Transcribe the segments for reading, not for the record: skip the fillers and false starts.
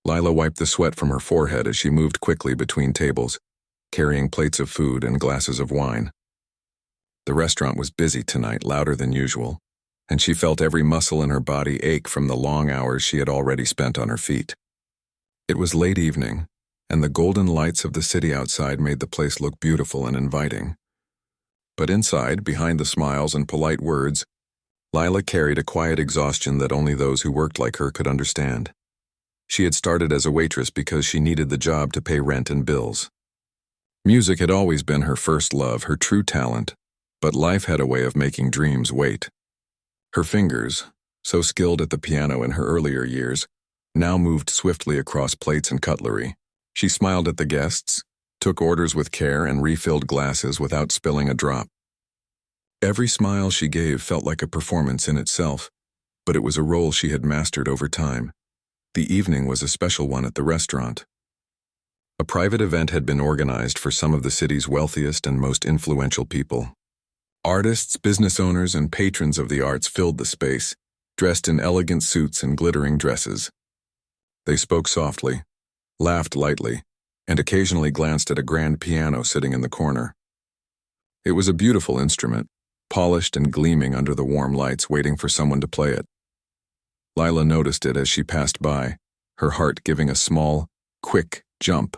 Lila wiped the sweat from her forehead as she moved quickly between tables, carrying plates of food and glasses of wine. The restaurant was busy tonight, louder than usual, and she felt every muscle in her body ache from the long hours she had already spent on her feet. It was late evening, and the golden lights of the city outside made the place look beautiful and inviting. But inside, behind the smiles and polite words, Lila carried a quiet exhaustion that only those who worked like her could understand. She had started as a waitress because she needed the job to pay rent and bills. Music had always been her first love, her true talent, but life had a way of making dreams wait. Her fingers, so skilled at the piano in her earlier years, now moved swiftly across plates and cutlery. She smiled at the guests, took orders with care, and refilled glasses without spilling a drop. Every smile she gave felt like a performance in itself, but it was a role she had mastered over time. The evening was a special one at the restaurant. A private event had been organized for some of the city's wealthiest and most influential people. Artists, business owners, and patrons of the arts filled the space, dressed in elegant suits and glittering dresses. They spoke softly, laughed lightly, and occasionally glanced at a grand piano sitting in the corner. It was a beautiful instrument, polished and gleaming under the warm lights, waiting for someone to play it. Lila noticed it as she passed by, her heart giving a small, quick jump.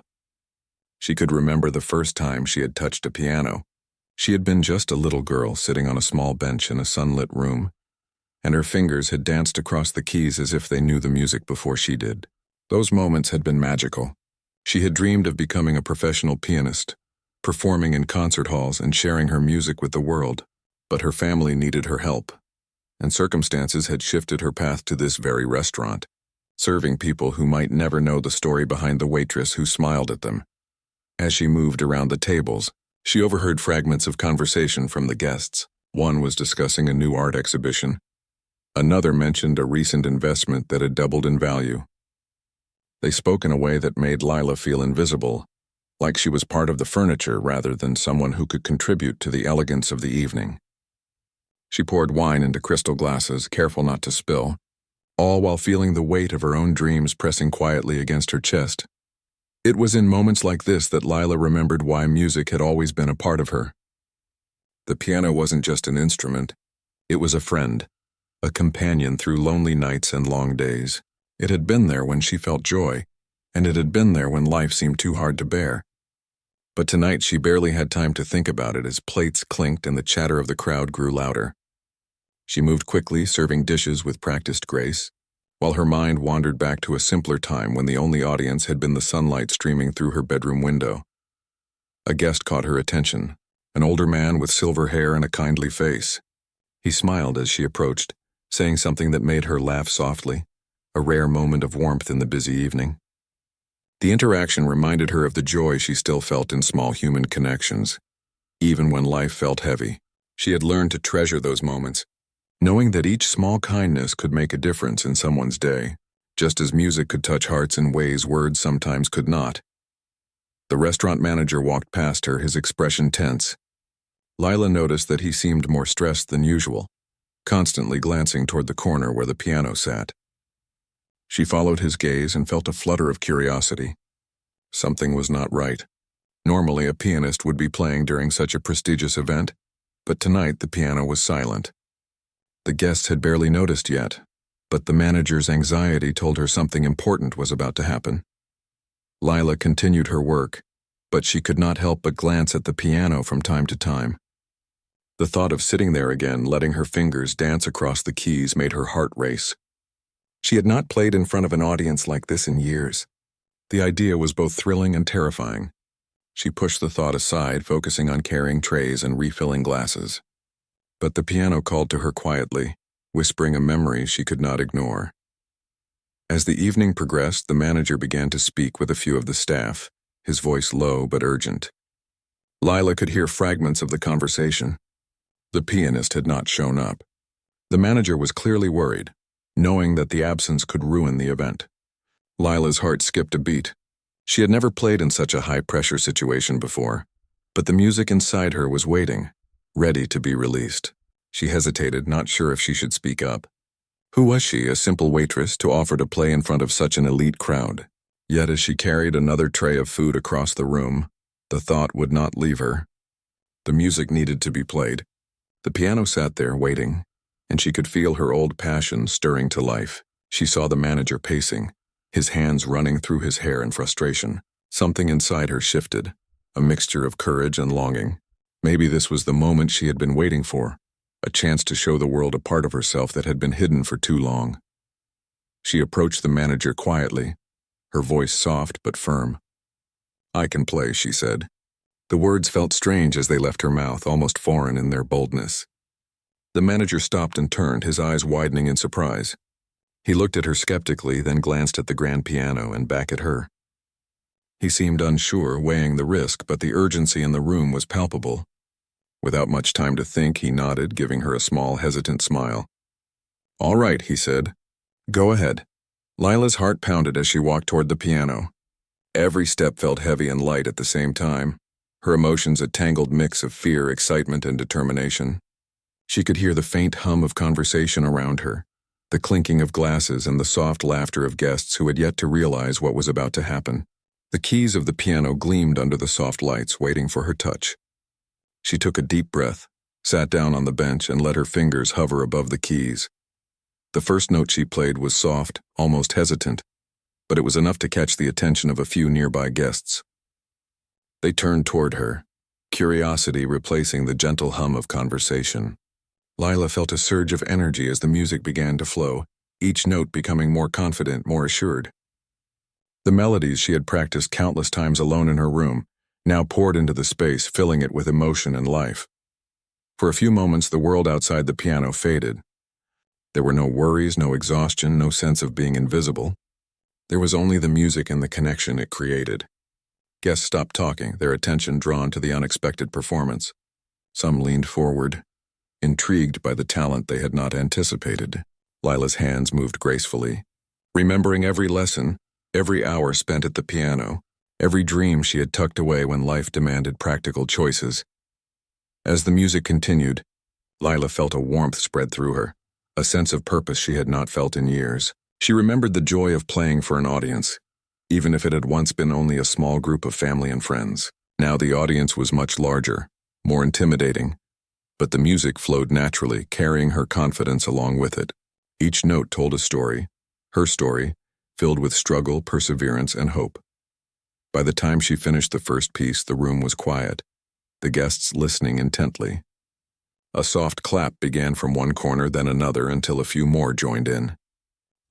She could remember the first time she had touched a piano. She had been just a little girl sitting on a small bench in a sunlit room, and her fingers had danced across the keys as if they knew the music before she did. Those moments had been magical. She had dreamed of becoming a professional pianist, performing in concert halls and sharing her music with the world. But her family needed her help, and circumstances had shifted her path to this very restaurant, serving people who might never know the story behind the waitress who smiled at them. As she moved around the tables, she overheard fragments of conversation from the guests. One was discussing a new art exhibition. Another mentioned a recent investment that had doubled in value. They spoke in a way that made Lila feel invisible, like she was part of the furniture rather than someone who could contribute to the elegance of the evening. She poured wine into crystal glasses, careful not to spill, all while feeling the weight of her own dreams pressing quietly against her chest. It was in moments like this that Lila remembered why music had always been a part of her. The piano wasn't just an instrument, it was a friend, a companion through lonely nights and long days. It had been there when she felt joy, and it had been there when life seemed too hard to bear. But tonight she barely had time to think about it as plates clinked and the chatter of the crowd grew louder. She moved quickly, serving dishes with practiced grace, while her mind wandered back to a simpler time when the only audience had been the sunlight streaming through her bedroom window. A guest caught her attention, an older man with silver hair and a kindly face. He smiled as she approached, saying something that made her laugh softly, a rare moment of warmth in the busy evening. The interaction reminded her of the joy she still felt in small human connections. Even when life felt heavy, she had learned to treasure those moments, knowing that each small kindness could make a difference in someone's day, just as music could touch hearts in ways words sometimes could not. The restaurant manager walked past her, his expression tense. Lila noticed that he seemed more stressed than usual, constantly glancing toward the corner where the piano sat. She followed his gaze and felt a flutter of curiosity. Something was not right. Normally, a pianist would be playing during such a prestigious event, but tonight the piano was silent. The guests had barely noticed yet, but the manager's anxiety told her something important was about to happen. Lila continued her work, but she could not help but glance at the piano from time to time. The thought of sitting there again, letting her fingers dance across the keys, made her heart race. She had not played in front of an audience like this in years. The idea was both thrilling and terrifying. She pushed the thought aside, focusing on carrying trays and refilling glasses. But the piano called to her quietly, whispering a memory she could not ignore. As the evening progressed, the manager began to speak with a few of the staff, his voice low but urgent. Lila could hear fragments of the conversation. The pianist had not shown up. The manager was clearly worried, knowing that the absence could ruin the event. Lila's heart skipped a beat. She had never played in such a high-pressure situation before, but the music inside her was waiting, ready to be released. She hesitated, not sure if she should speak up. Who was she, a simple waitress, to offer to play in front of such an elite crowd? Yet as she carried another tray of food across the room, the thought would not leave her. The music needed to be played. The piano sat there waiting, and she could feel her old passion stirring to life. She saw the manager pacing, his hands running through his hair in frustration. Something inside her shifted, a mixture of courage and longing. Maybe this was the moment she had been waiting for, a chance to show the world a part of herself that had been hidden for too long. She approached the manager quietly, her voice soft but firm. "I can play," she said. The words felt strange as they left her mouth, almost foreign in their boldness. The manager stopped and turned, his eyes widening in surprise. He looked at her skeptically, then glanced at the grand piano and back at her. He seemed unsure, weighing the risk, but the urgency in the room was palpable. Without much time to think, he nodded, giving her a small, hesitant smile. "All right," he said. "Go ahead." Lila's heart pounded as she walked toward the piano. Every step felt heavy and light at the same time, her emotions a tangled mix of fear, excitement, and determination. She could hear the faint hum of conversation around her, the clinking of glasses and the soft laughter of guests who had yet to realize what was about to happen. The keys of the piano gleamed under the soft lights, waiting for her touch. She took a deep breath, sat down on the bench, and let her fingers hover above the keys. The first note she played was soft, almost hesitant, but it was enough to catch the attention of a few nearby guests. They turned toward her, curiosity replacing the gentle hum of conversation. Lila felt a surge of energy as the music began to flow, each note becoming more confident, more assured. The melodies she had practiced countless times alone in her room now poured into the space, filling it with emotion and life. For a few moments, the world outside the piano faded. There were no worries, no exhaustion, no sense of being invisible. There was only the music and the connection it created. Guests stopped talking, their attention drawn to the unexpected performance. Some leaned forward, intrigued by the talent they had not anticipated. Lila's hands moved gracefully, remembering every lesson, every hour spent at the piano, every dream she had tucked away when life demanded practical choices. As the music continued, Lila felt a warmth spread through her, a sense of purpose she had not felt in years. She remembered the joy of playing for an audience, even if it had once been only a small group of family and friends. Now the audience was much larger, more intimidating, but the music flowed naturally, carrying her confidence along with it. Each note told a story, her story, filled with struggle, perseverance, and hope. By the time she finished the first piece, the room was quiet, the guests listening intently. A soft clap began from one corner, then another, until a few more joined in.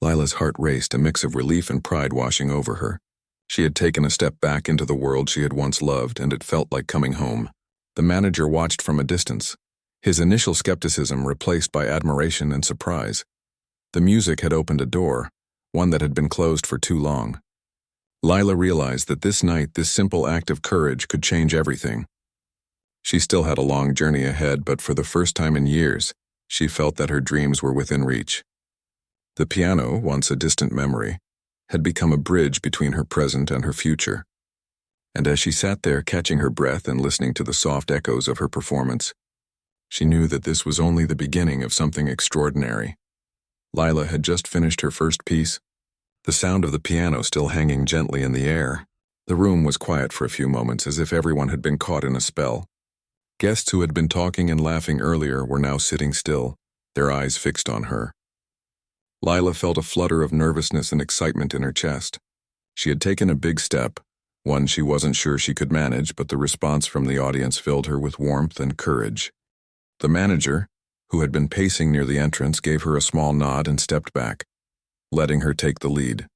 Lila's heart raced, a mix of relief and pride washing over her. She had taken a step back into the world she had once loved, and it felt like coming home. The manager watched from a distance, his initial skepticism replaced by admiration and surprise. The music had opened a door, one that had been closed for too long. Lila realized that this night, this simple act of courage could change everything. She still had a long journey ahead, but for the first time in years, she felt that her dreams were within reach. The piano, once a distant memory, had become a bridge between her present and her future. And as she sat there catching her breath and listening to the soft echoes of her performance, she knew that this was only the beginning of something extraordinary. Lila had just finished her first piece, the sound of the piano still hanging gently in the air. The room was quiet for a few moments, as if everyone had been caught in a spell. Guests who had been talking and laughing earlier were now sitting still, their eyes fixed on her. Lila felt a flutter of nervousness and excitement in her chest. She had taken a big step, one she wasn't sure she could manage, but the response from the audience filled her with warmth and courage. The manager, who had been pacing near the entrance, gave her a small nod and stepped back, letting her take the lead.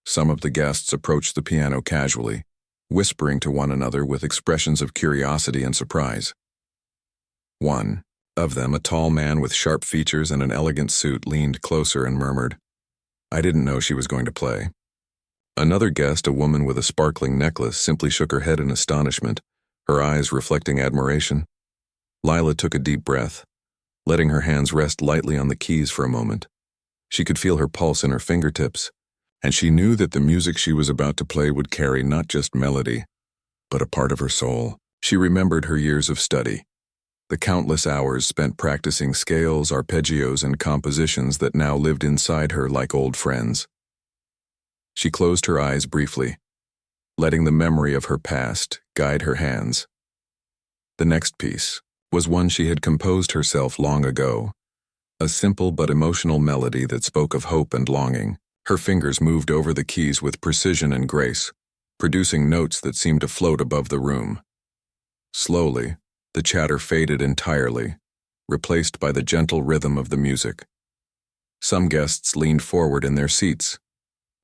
Some of the guests approached the piano casually, whispering to one another with expressions of curiosity and surprise. One of them, a tall man with sharp features and an elegant suit, leaned closer and murmured, "I didn't know she was going to play." Another guest, a woman with a sparkling necklace, simply shook her head in astonishment, her eyes reflecting admiration. Lila took a deep breath, letting her hands rest lightly on the keys for a moment. She could feel her pulse in her fingertips, and she knew that the music she was about to play would carry not just melody, but a part of her soul. She remembered her years of study, the countless hours spent practicing scales, arpeggios, and compositions that now lived inside her like old friends. She closed her eyes briefly, letting the memory of her past guide her hands. The next piece was one she had composed herself long ago, a simple but emotional melody that spoke of hope and longing. Her fingers moved over the keys with precision and grace, producing notes that seemed to float above the room. Slowly, the chatter faded entirely, replaced by the gentle rhythm of the music. Some guests leaned forward in their seats,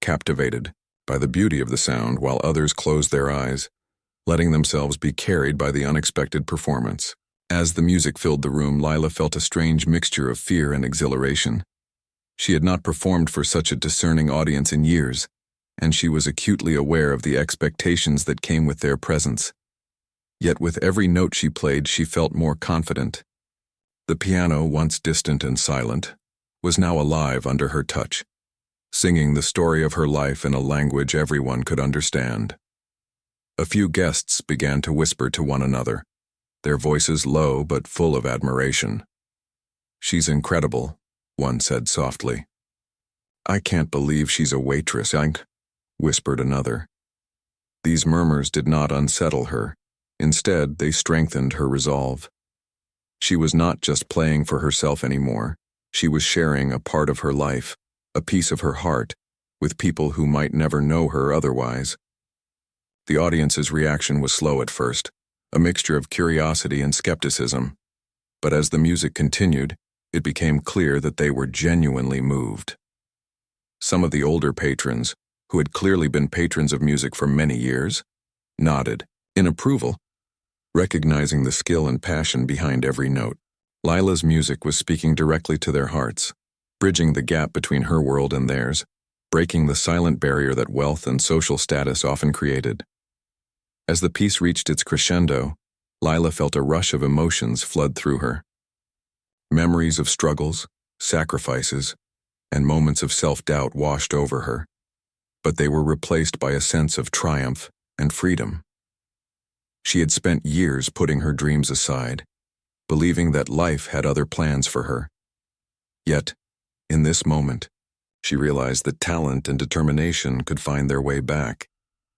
captivated by the beauty of the sound, while others closed their eyes, letting themselves be carried by the unexpected performance. As the music filled the room, Lila felt a strange mixture of fear and exhilaration. She had not performed for such a discerning audience in years, and she was acutely aware of the expectations that came with their presence. Yet with every note she played, she felt more confident. The piano, once distant and silent, was now alive under her touch, singing the story of her life in a language everyone could understand. A few guests began to whisper to one another, their voices low but full of admiration. "She's incredible," one said softly. "I can't believe she's a waitress, whispered another. These murmurs did not unsettle her. Instead, they strengthened her resolve. She was not just playing for herself anymore. She was sharing a part of her life, a piece of her heart, with people who might never know her otherwise. The audience's reaction was slow at first, a mixture of curiosity and skepticism. But as the music continued, it became clear that they were genuinely moved. Some of the older patrons, who had clearly been patrons of music for many years, nodded in approval, recognizing the skill and passion behind every note. Lila's music was speaking directly to their hearts, bridging the gap between her world and theirs, breaking the silent barrier that wealth and social status often created. As the piece reached its crescendo, Lila felt a rush of emotions flood through her. Memories of struggles, sacrifices, and moments of self-doubt washed over her, but they were replaced by a sense of triumph and freedom. She had spent years putting her dreams aside, believing that life had other plans for her. Yet, in this moment, she realized that talent and determination could find their way back,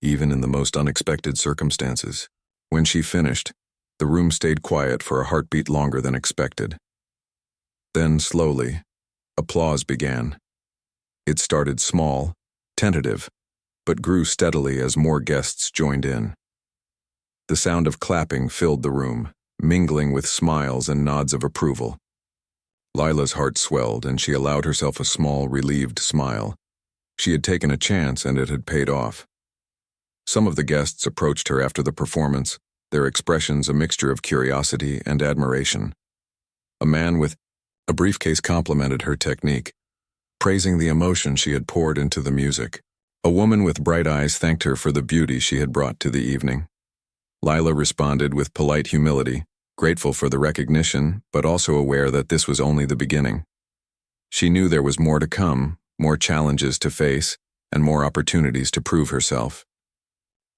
even in the most unexpected circumstances. When she finished, the room stayed quiet for a heartbeat longer than expected. Then, slowly, applause began. It started small, tentative, but grew steadily as more guests joined in. The sound of clapping filled the room, mingling with smiles and nods of approval. Lila's heart swelled, and she allowed herself a small, relieved smile. She had taken a chance, and it had paid off. Some of the guests approached her after the performance, their expressions a mixture of curiosity and admiration. A man with a briefcase complimented her technique, praising the emotion she had poured into the music. A woman with bright eyes thanked her for the beauty she had brought to the evening. Lila responded with polite humility, grateful for the recognition, but also aware that this was only the beginning. She knew there was more to come, more challenges to face, and more opportunities to prove herself.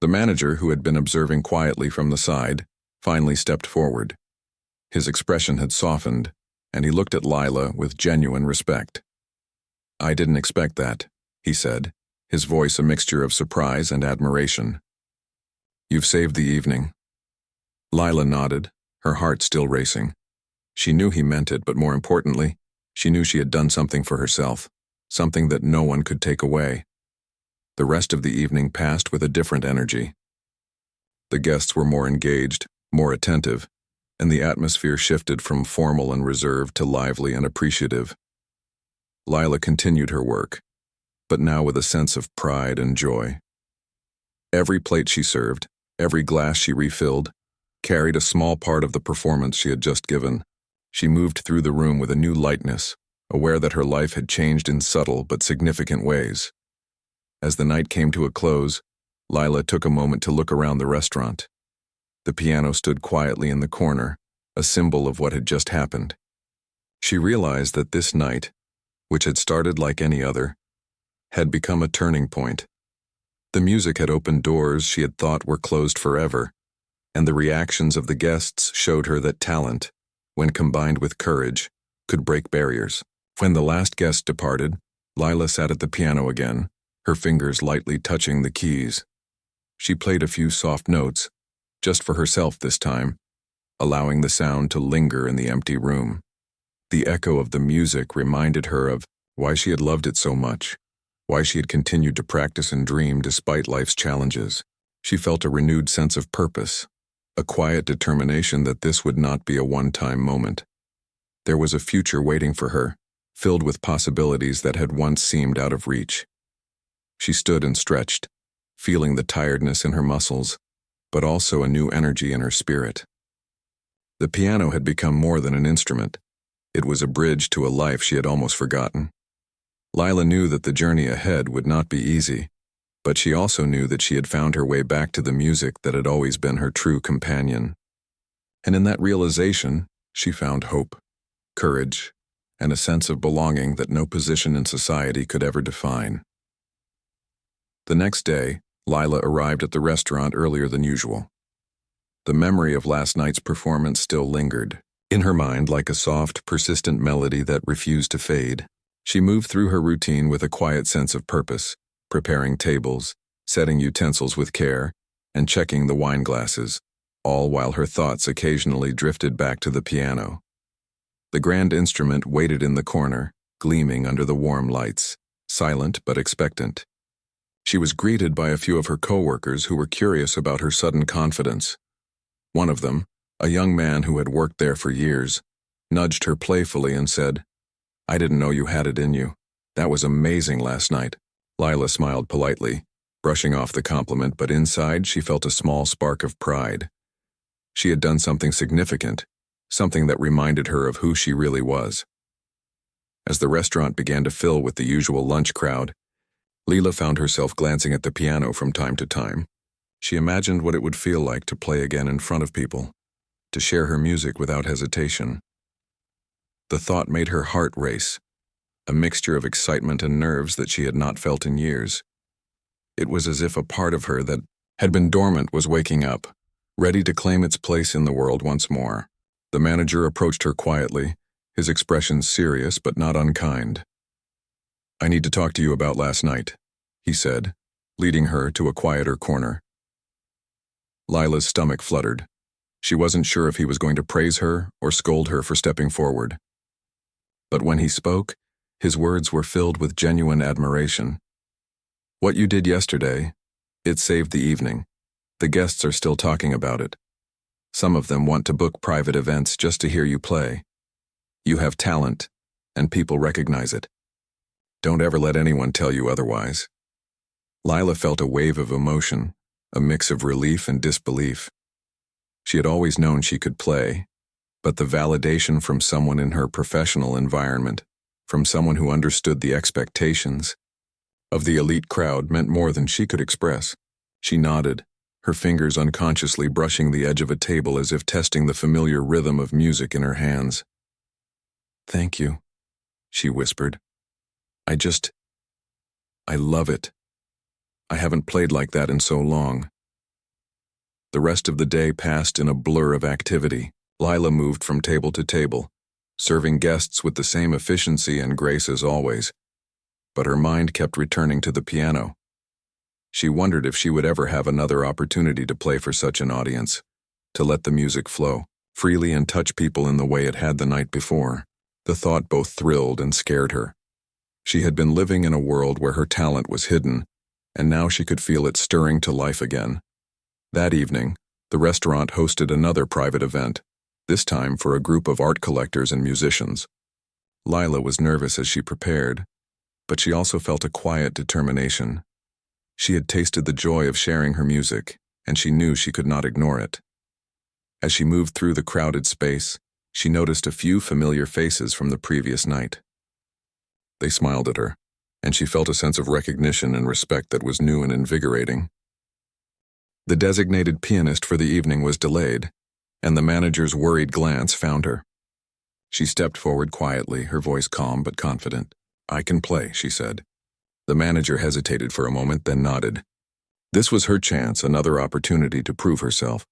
The manager, who had been observing quietly from the side, finally stepped forward. His expression had softened, and he looked at Lila with genuine respect. "I didn't expect that," he said, his voice a mixture of surprise and admiration. "You've saved the evening." Lila nodded, her heart still racing. She knew he meant it, but more importantly, she knew she had done something for herself, something that no one could take away. The rest of the evening passed with a different energy. The guests were more engaged, more attentive, and the atmosphere shifted from formal and reserved to lively and appreciative. Lila continued her work, but now with a sense of pride and joy. Every plate she served, every glass she refilled, carried a small part of the performance she had just given. She moved through the room with a new lightness, aware that her life had changed in subtle but significant ways. As the night came to a close, Lila took a moment to look around the restaurant. The piano stood quietly in the corner, a symbol of what had just happened. She realized that this night, which had started like any other, had become a turning point. The music had opened doors she had thought were closed forever, and the reactions of the guests showed her that talent, when combined with courage, could break barriers. When the last guest departed, Lila sat at the piano again, her fingers lightly touching the keys. She played a few soft notes, just for herself this time, allowing the sound to linger in the empty room. The echo of the music reminded her of why she had loved it so much, why she had continued to practice and dream despite life's challenges. She felt a renewed sense of purpose, a quiet determination that this would not be a one-time moment. There was a future waiting for her, filled with possibilities that had once seemed out of reach. She stood and stretched, feeling the tiredness in her muscles, but also a new energy in her spirit. The piano had become more than an instrument. It was a bridge to a life she had almost forgotten. Lila knew that the journey ahead would not be easy, but she also knew that she had found her way back to the music that had always been her true companion. And in that realization, she found hope, courage, and a sense of belonging that no position in society could ever define. The next day, Lila arrived at the restaurant earlier than usual. The memory of last night's performance still lingered, in her mind like a soft, persistent melody that refused to fade. She moved through her routine with a quiet sense of purpose, preparing tables, setting utensils with care, and checking the wine glasses, all while her thoughts occasionally drifted back to the piano. The grand instrument waited in the corner, gleaming under the warm lights, silent but expectant. She was greeted by a few of her coworkers who were curious about her sudden confidence. One of them, a young man who had worked there for years, nudged her playfully and said, "I didn't know you had it in you. That was amazing last night." Lila smiled politely, brushing off the compliment, but inside she felt a small spark of pride. She had done something significant, something that reminded her of who she really was. As the restaurant began to fill with the usual lunch crowd, Lila found herself glancing at the piano from time to time. She imagined what it would feel like to play again in front of people, to share her music without hesitation. The thought made her heart race, a mixture of excitement and nerves that she had not felt in years. It was as if a part of her that had been dormant was waking up, ready to claim its place in the world once more. The manager approached her quietly, his expression serious but not unkind. "I need to talk to you about last night," he said, leading her to a quieter corner. Lila's stomach fluttered. She wasn't sure if he was going to praise her or scold her for stepping forward. But when he spoke, his words were filled with genuine admiration. "What you did yesterday, it saved the evening. The guests are still talking about it. Some of them want to book private events just to hear you play. You have talent, and people recognize it. Don't ever let anyone tell you otherwise." Lila felt a wave of emotion, a mix of relief and disbelief. She had always known she could play, but the validation from someone in her professional environment, from someone who understood the expectations of the elite crowd, meant more than she could express. She nodded, her fingers unconsciously brushing the edge of a table as if testing the familiar rhythm of music in her hands. "Thank you," she whispered. I love it. I haven't played like that in so long." The rest of the day passed in a blur of activity. Lila moved from table to table, serving guests with the same efficiency and grace as always, but her mind kept returning to the piano. She wondered if she would ever have another opportunity to play for such an audience, to let the music flow freely and touch people in the way it had the night before. The thought both thrilled and scared her. She had been living in a world where her talent was hidden, and now she could feel it stirring to life again. That evening, the restaurant hosted another private event, this time for a group of art collectors and musicians. Lila was nervous as she prepared, but she also felt a quiet determination. She had tasted the joy of sharing her music, and she knew she could not ignore it. As she moved through the crowded space, she noticed a few familiar faces from the previous night. They smiled at her, and she felt a sense of recognition and respect that was new and invigorating. The designated pianist for the evening was delayed, and the manager's worried glance found her. She stepped forward quietly, her voice calm but confident. "I can play," she said. The manager hesitated for a moment, then nodded. This was her chance, another opportunity to prove herself.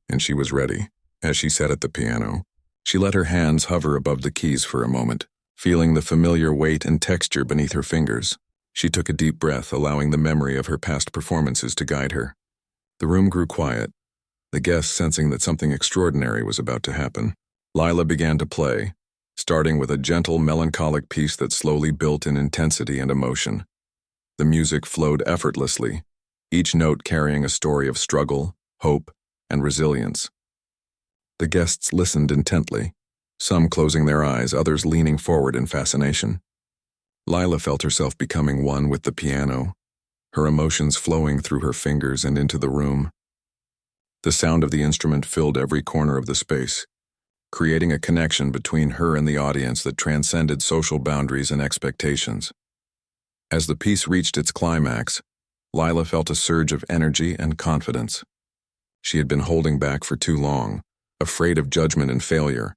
And she was ready. As she sat at the piano, she let her hands hover above the keys for a moment, feeling the familiar weight and texture beneath her fingers. She took a deep breath, allowing the memory of her past performances to guide her. The room grew quiet, the guests sensing that something extraordinary was about to happen. Lila began to play, starting with a gentle, melancholic piece that slowly built in intensity and emotion. The music flowed effortlessly, each note carrying a story of struggle, hope, and resilience. The guests listened intently, some closing their eyes, others leaning forward in fascination. Lila felt herself becoming one with the piano, her emotions flowing through her fingers and into the room. The sound of the instrument filled every corner of the space, creating a connection between her and the audience that transcended social boundaries and expectations. As the piece reached its climax, Lila felt a surge of energy and confidence. She had been holding back for too long, afraid of judgment and failure,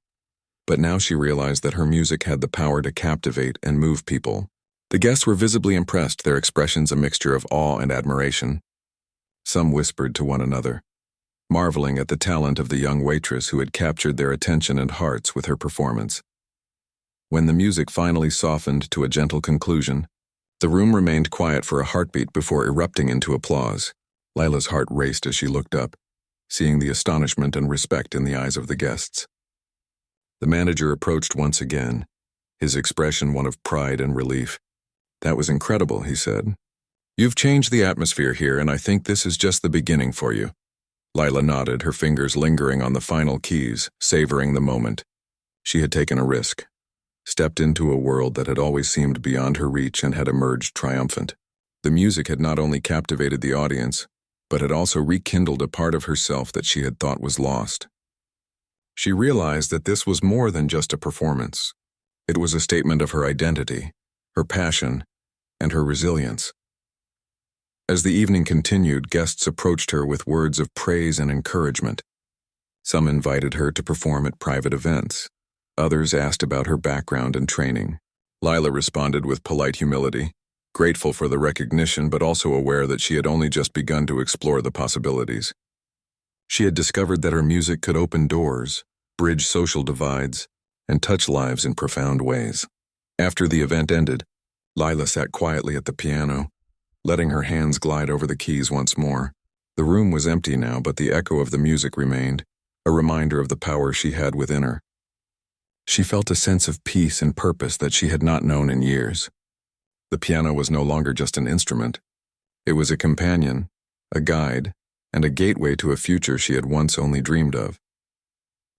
but now she realized that her music had the power to captivate and move people. The guests were visibly impressed, their expressions a mixture of awe and admiration. Some whispered to one another, marveling at the talent of the young waitress who had captured their attention and hearts with her performance. When the music finally softened to a gentle conclusion, the room remained quiet for a heartbeat before erupting into applause. Lila's heart raced as she looked up, seeing the astonishment and respect in the eyes of the guests. The manager approached once again, his expression one of pride and relief. "That was incredible," he said. "You've changed the atmosphere here, and I think this is just the beginning for you." Lila nodded, her fingers lingering on the final keys, savoring the moment. She had taken a risk, stepped into a world that had always seemed beyond her reach and had emerged triumphant. The music had not only captivated the audience, but had also rekindled a part of herself that she had thought was lost. She realized that this was more than just a performance. It was a statement of her identity, her passion, and her resilience. As the evening continued, guests approached her with words of praise and encouragement. Some invited her to perform at private events. Others asked about her background and training. Lila responded with polite humility, grateful for the recognition but also aware that she had only just begun to explore the possibilities. She had discovered that her music could open doors, bridge social divides, and touch lives in profound ways. After the event ended, Lila sat quietly at the piano, letting her hands glide over the keys once more. The room was empty now, but the echo of the music remained, a reminder of the power she had within her. She felt a sense of peace and purpose that she had not known in years. The piano was no longer just an instrument. It was a companion, a guide, and a gateway to a future she had once only dreamed of.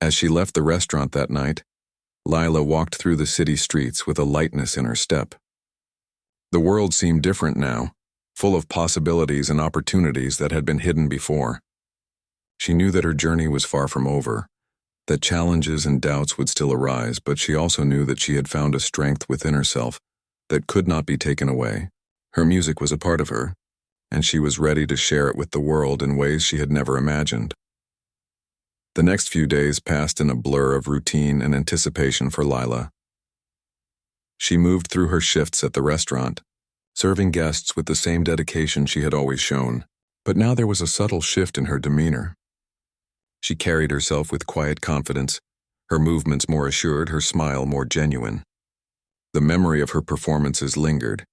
As she left the restaurant that night, Lila walked through the city streets with a lightness in her step. The world seemed different now, full of possibilities and opportunities that had been hidden before. She knew that her journey was far from over, that challenges and doubts would still arise, but she also knew that she had found a strength within herself that could not be taken away. Her music was a part of her, and she was ready to share it with the world in ways she had never imagined. The next few days passed in a blur of routine and anticipation for Lila. She moved through her shifts at the restaurant, serving guests with the same dedication she had always shown, but now there was a subtle shift in her demeanor. She carried herself with quiet confidence, her movements more assured, her smile more genuine. The memory of her performances lingered,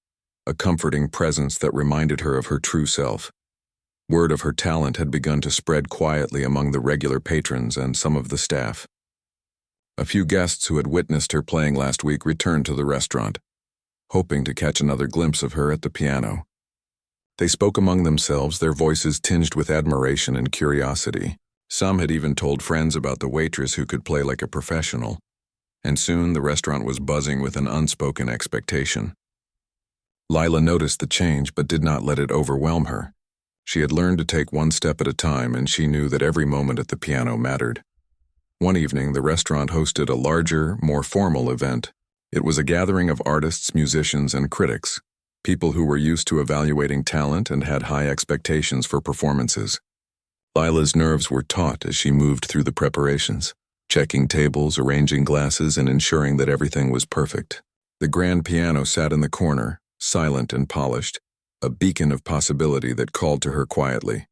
a comforting presence that reminded her of her true self. Word of her talent had begun to spread quietly among the regular patrons and some of the staff. A few guests who had witnessed her playing last week returned to the restaurant, hoping to catch another glimpse of her at the piano. They spoke among themselves, their voices tinged with admiration and curiosity. Some had even told friends about the waitress who could play like a professional, and soon the restaurant was buzzing with an unspoken expectation. Lila noticed the change but did not let it overwhelm her. She had learned to take one step at a time, and she knew that every moment at the piano mattered. One evening, the restaurant hosted a larger, more formal event. It was a gathering of artists, musicians, and critics, people who were used to evaluating talent and had high expectations for performances. Lila's nerves were taut as she moved through the preparations, checking tables, arranging glasses, and ensuring that everything was perfect. The grand piano sat in the corner, silent and polished, a beacon of possibility that called to her quietly.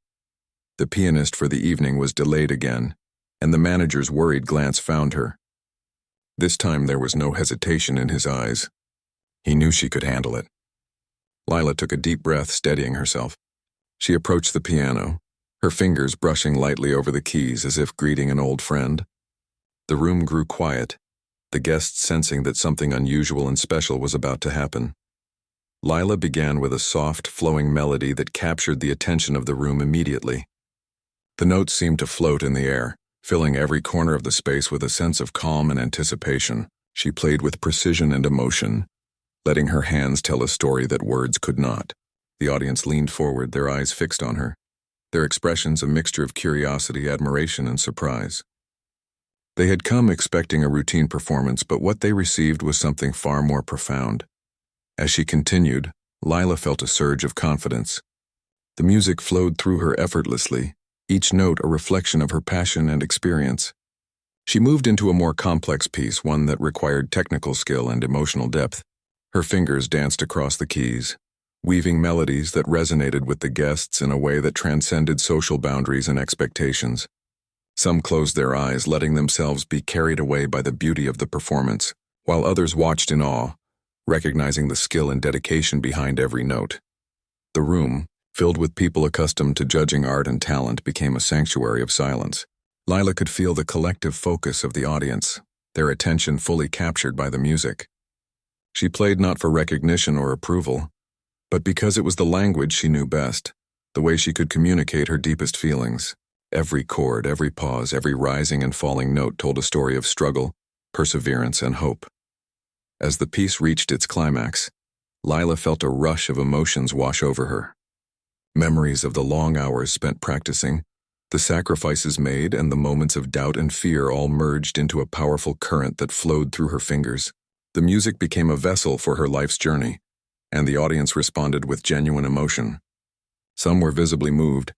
The pianist for the evening was delayed again, and the manager's worried glance found her. This time there was no hesitation in his eyes. He knew she could handle it. Lila took a deep breath, steadying herself. She approached the piano, her fingers brushing lightly over the keys as if greeting an old friend. The room grew quiet, the guests sensing that something unusual and special was about to happen. Lila began with a soft, flowing melody that captured the attention of the room immediately. The notes seemed to float in the air, filling every corner of the space with a sense of calm and anticipation. She played with precision and emotion, letting her hands tell a story that words could not. The audience leaned forward, their eyes fixed on her, their expressions a mixture of curiosity, admiration, and surprise. They had come expecting a routine performance, but what they received was something far more profound. As she continued, Lila felt a surge of confidence. The music flowed through her effortlessly, each note a reflection of her passion and experience. She moved into a more complex piece, one that required technical skill and emotional depth. Her fingers danced across the keys, weaving melodies that resonated with the guests in a way that transcended social boundaries and expectations. Some closed their eyes, letting themselves be carried away by the beauty of the performance, while others watched in awe, recognizing the skill and dedication behind every note. The room, filled with people accustomed to judging art and talent, became a sanctuary of silence. Lila could feel the collective focus of the audience, their attention fully captured by the music. She played not for recognition or approval, but because it was the language she knew best, the way she could communicate her deepest feelings. Every chord, every pause, every rising and falling note told a story of struggle, perseverance, and hope. As the piece reached its climax, Lila felt a rush of emotions wash over her. Memories of the long hours spent practicing, the sacrifices made, and the moments of doubt and fear all merged into a powerful current that flowed through her fingers. The music became a vessel for her life's journey, and the audience responded with genuine emotion. Some were visibly moved,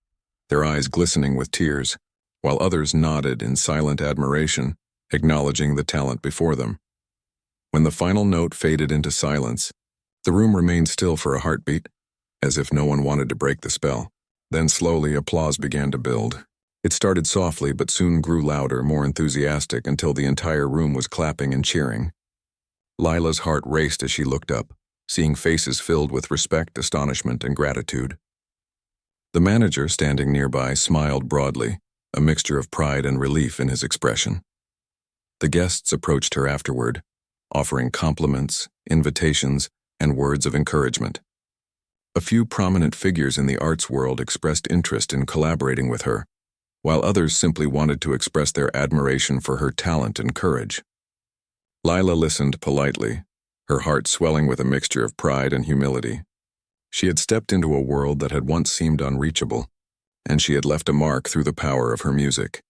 their eyes glistening with tears, while others nodded in silent admiration, acknowledging the talent before them. When the final note faded into silence, the room remained still for a heartbeat, as if no one wanted to break the spell. Then slowly applause began to build. It started softly but soon grew louder, more enthusiastic, until the entire room was clapping and cheering. Lila's heart raced as she looked up, seeing faces filled with respect, astonishment, and gratitude. The manager, standing nearby, smiled broadly, a mixture of pride and relief in his expression. The guests approached her afterward, offering compliments, invitations, and words of encouragement. A few prominent figures in the arts world expressed interest in collaborating with her, while others simply wanted to express their admiration for her talent and courage. Lila listened politely, her heart swelling with a mixture of pride and humility. She had stepped into a world that had once seemed unreachable, and she had left a mark through the power of her music.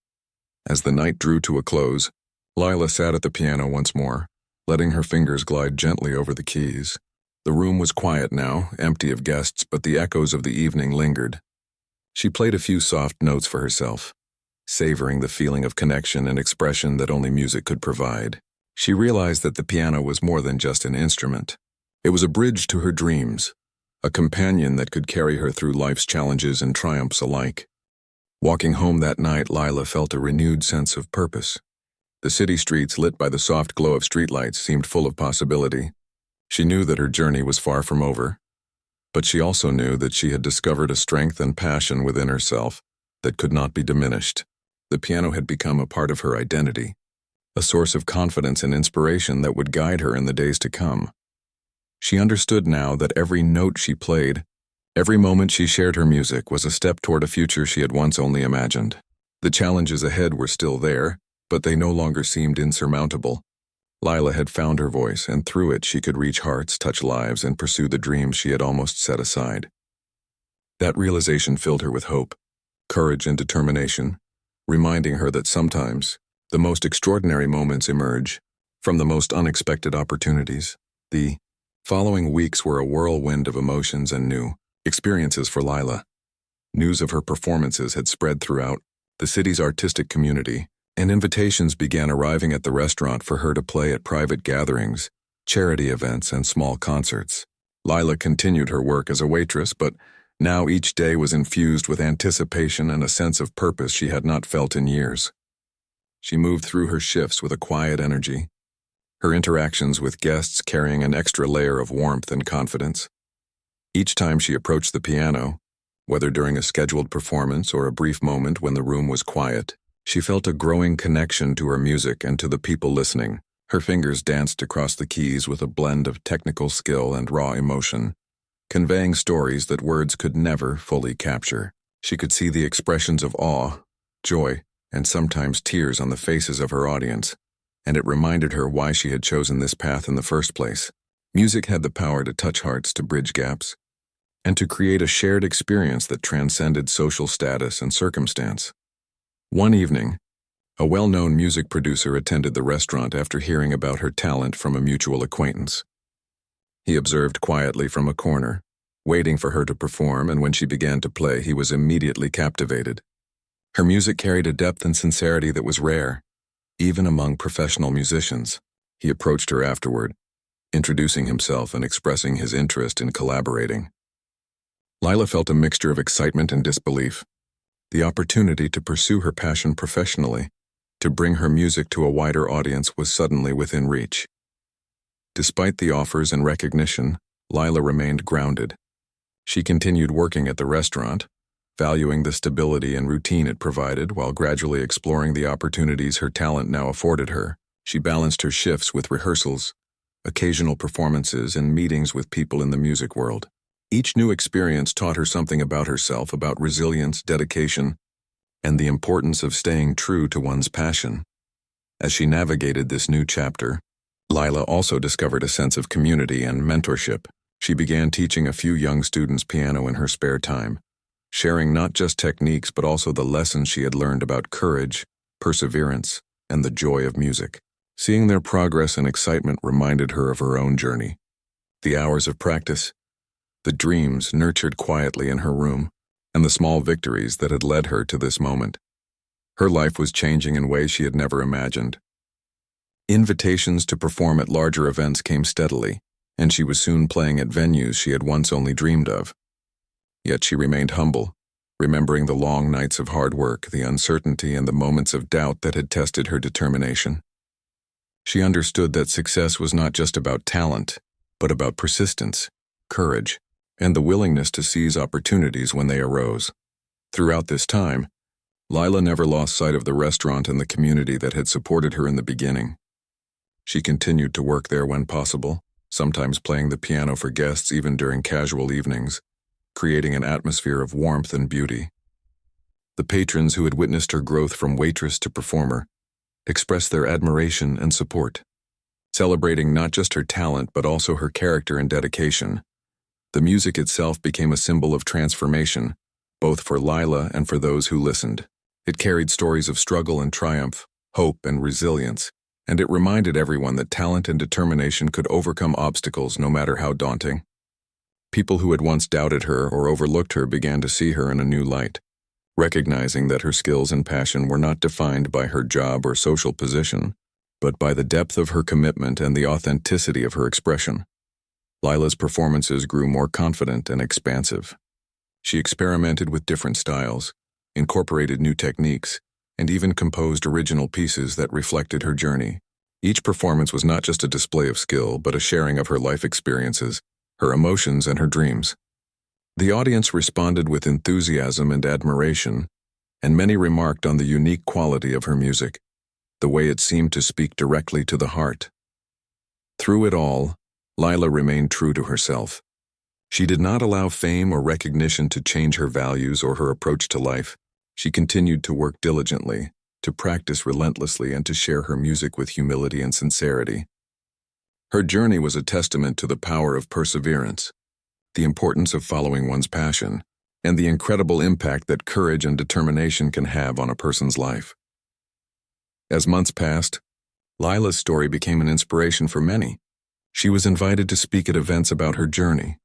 As the night drew to a close, Lila sat at the piano once more, letting her fingers glide gently over the keys. The room was quiet now, empty of guests, but the echoes of the evening lingered. She played a few soft notes for herself, savoring the feeling of connection and expression that only music could provide. She realized that the piano was more than just an instrument. It was a bridge to her dreams, a companion that could carry her through life's challenges and triumphs alike. Walking home that night, Lila felt a renewed sense of purpose. The city streets, lit by the soft glow of streetlights, seemed full of possibility. She knew that her journey was far from over, but she also knew that she had discovered a strength and passion within herself that could not be diminished. The piano had become a part of her identity, a source of confidence and inspiration that would guide her in the days to come. She understood now that every note she played, every moment she shared her music, was a step toward a future she had once only imagined. The challenges ahead were still there, but they no longer seemed insurmountable. Lila had found her voice, and through it she could reach hearts, touch lives, and pursue the dreams she had almost set aside. That realization filled her with hope, courage, and determination, reminding her that sometimes the most extraordinary moments emerge from the most unexpected opportunities. The following weeks were a whirlwind of emotions and new experiences for Lila. News of her performances had spread throughout the city's artistic community, and invitations began arriving at the restaurant for her to play at private gatherings, charity events, and small concerts. Lila continued her work as a waitress, but now each day was infused with anticipation and a sense of purpose she had not felt in years. She moved through her shifts with a quiet energy, her interactions with guests carrying an extra layer of warmth and confidence. Each time she approached the piano, whether during a scheduled performance or a brief moment when the room was quiet, she felt a growing connection to her music and to the people listening. Her fingers danced across the keys with a blend of technical skill and raw emotion, conveying stories that words could never fully capture. She could see the expressions of awe, joy, and sometimes tears on the faces of her audience, and it reminded her why she had chosen this path in the first place. Music had the power to touch hearts, to bridge gaps, and to create a shared experience that transcended social status and circumstance. One evening, a well-known music producer attended the restaurant after hearing about her talent from a mutual acquaintance. He observed quietly from a corner, waiting for her to perform, and when she began to play, he was immediately captivated. Her music carried a depth and sincerity that was rare, even among professional musicians. He approached her afterward, introducing himself and expressing his interest in collaborating. Lila felt a mixture of excitement and disbelief. The opportunity to pursue her passion professionally, to bring her music to a wider audience, was suddenly within reach. Despite the offers and recognition, Lila remained grounded. She continued working at the restaurant, valuing the stability and routine it provided while gradually exploring the opportunities her talent now afforded her. She balanced her shifts with rehearsals, occasional performances, and meetings with people in the music world. Each new experience taught her something about herself, about resilience, dedication, and the importance of staying true to one's passion. As she navigated this new chapter, Lila also discovered a sense of community and mentorship. She began teaching a few young students piano in her spare time, sharing not just techniques but also the lessons she had learned about courage, perseverance, and the joy of music. Seeing their progress and excitement reminded her of her own journey. The hours of practice, the dreams nurtured quietly in her room, and the small victories that had led her to this moment. Her life was changing in ways she had never imagined. Invitations to perform at larger events came steadily, and she was soon playing at venues she had once only dreamed of. Yet she remained humble, remembering the long nights of hard work, the uncertainty, and the moments of doubt that had tested her determination. She understood that success was not just about talent, but about persistence, courage, and the willingness to seize opportunities when they arose. Throughout this time, Lila never lost sight of the restaurant and the community that had supported her in the beginning. She continued to work there when possible, sometimes playing the piano for guests even during casual evenings, creating an atmosphere of warmth and beauty. The patrons who had witnessed her growth from waitress to performer expressed their admiration and support, celebrating not just her talent but also her character and dedication. The music itself became a symbol of transformation, both for Lila and for those who listened. It carried stories of struggle and triumph, hope and resilience, and it reminded everyone that talent and determination could overcome obstacles no matter how daunting. People who had once doubted her or overlooked her began to see her in a new light, recognizing that her skills and passion were not defined by her job or social position, but by the depth of her commitment and the authenticity of her expression. Lila's performances grew more confident and expansive. She experimented with different styles, incorporated new techniques, and even composed original pieces that reflected her journey. Each performance was not just a display of skill, but a sharing of her life experiences, her emotions, and her dreams. The audience responded with enthusiasm and admiration, and many remarked on the unique quality of her music, the way it seemed to speak directly to the heart. Through it all, Lila remained true to herself. She did not allow fame or recognition to change her values or her approach to life. She continued to work diligently, to practice relentlessly, and to share her music with humility and sincerity. Her journey was a testament to the power of perseverance, the importance of following one's passion, and the incredible impact that courage and determination can have on a person's life. As months passed, Lila's story became an inspiration for many. She was invited to speak at events about her journey,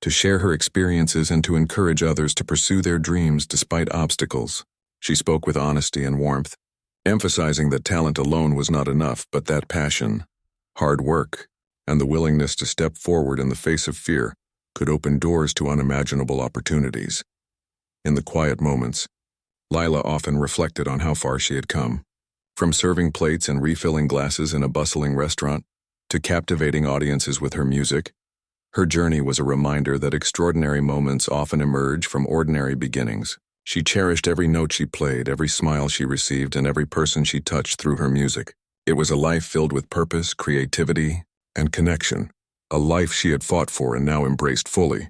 to share her experiences, and to encourage others to pursue their dreams despite obstacles. She spoke with honesty and warmth, emphasizing that talent alone was not enough, but that passion, hard work, and the willingness to step forward in the face of fear could open doors to unimaginable opportunities. In the quiet moments, Lila often reflected on how far she had come. From serving plates and refilling glasses in a bustling restaurant to captivating audiences with her music, Her journey was a reminder that extraordinary moments often emerge from ordinary beginnings. She cherished every note she played, every smile she received, and every person she touched through her music. It was a life filled with purpose, creativity, and connection, a life she had fought for and now embraced fully.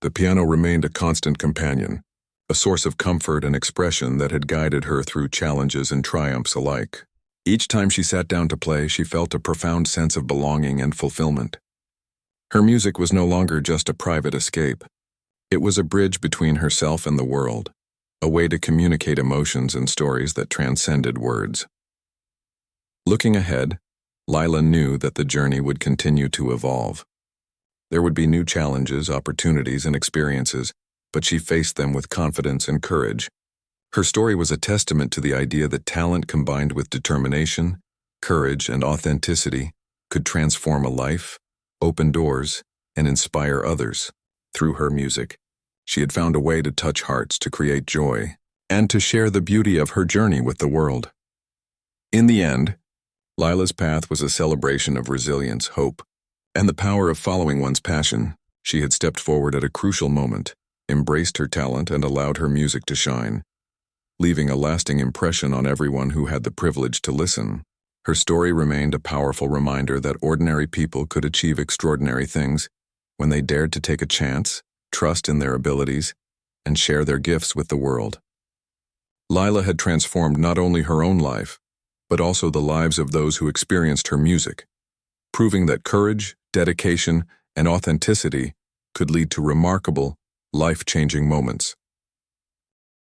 The piano remained a constant companion, a source of comfort and expression that had guided her through challenges and triumphs alike. Each time she sat down to play, she felt a profound sense of belonging and fulfillment. Her music was no longer just a private escape. It was a bridge between herself and the world, a way to communicate emotions and stories that transcended words. Looking ahead, Lila knew that the journey would continue to evolve. There would be new challenges, opportunities, and experiences, but she faced them with confidence and courage. Her story was a testament to the idea that talent combined with determination, courage, and authenticity could transform a life, open doors, and inspire others. Through her music, she had found a way to touch hearts, to create joy, and to share the beauty of her journey with the world. In the end, Lila's path was a celebration of resilience, hope, and the power of following one's passion. She had stepped forward at a crucial moment, embraced her talent, and allowed her music to shine, leaving a lasting impression on everyone who had the privilege to listen. Her story remained a powerful reminder that ordinary people could achieve extraordinary things when they dared to take a chance, trust in their abilities, and share their gifts with the world. Lila had transformed not only her own life, but also the lives of those who experienced her music, proving that courage, dedication, and authenticity could lead to remarkable, life-changing moments.